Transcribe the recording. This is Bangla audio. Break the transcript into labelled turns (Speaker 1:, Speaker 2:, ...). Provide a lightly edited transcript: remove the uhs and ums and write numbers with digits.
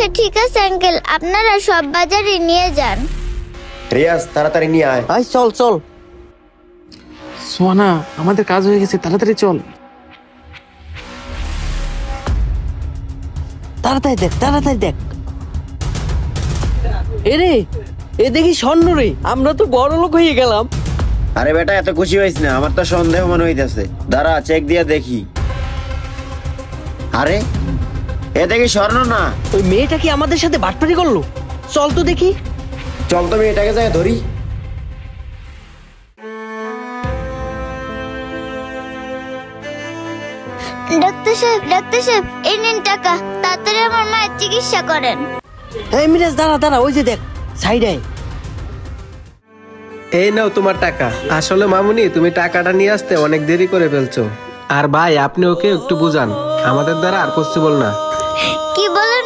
Speaker 1: আচ্ছা ঠিক আছে আঙ্কেল, আপনারা সব বাজারে নিয়ে যান।
Speaker 2: রিয়াজ তাড়াতাড়ি নিয়ে আয়।
Speaker 3: আয় চল চল।
Speaker 4: সোহানা আমাদের কাজ হয়ে গেছে, তাড়াতাড়ি চল।
Speaker 3: তাড়াতাড়ি দেখ তাড়াতাড়ি দেখ। এরে এ দেখি স্বর্ণ রে, আমরা তো বড় লোক হয়ে গেলাম।
Speaker 2: আরে বেটা এত খুশি হইস না, আমার তো সন্দেহ মনে হইতেছে। দাঁড়া চেক দিয়ে দেখি। আরে এ দেখি স্বর্ণ না।
Speaker 3: ওই মেয়েটা কি আমাদের সাথে বাটপারি করলো? চল তো দেখি।
Speaker 2: চল তো মেয়েটাকে যাই ধরি।
Speaker 1: ডাক্তার সাহেব এই নিন টাকা, তাড়াতাড়ি আমার মায়ের চিকিৎসা করেন।
Speaker 3: এই মিরাজ দাঁড়া দাঁড়া, ওই যে দেখ সাইডে।
Speaker 5: এই নাও তোমার টাকা। আসলে মামুনি তুমি টাকাটা নিয়ে আসতে অনেক দেরি করে ফেলছো। আর ভাই আপনি ওকে একটু বুঝান, আমাদের দ্বারা আর পসিবল না।
Speaker 1: কি বলেন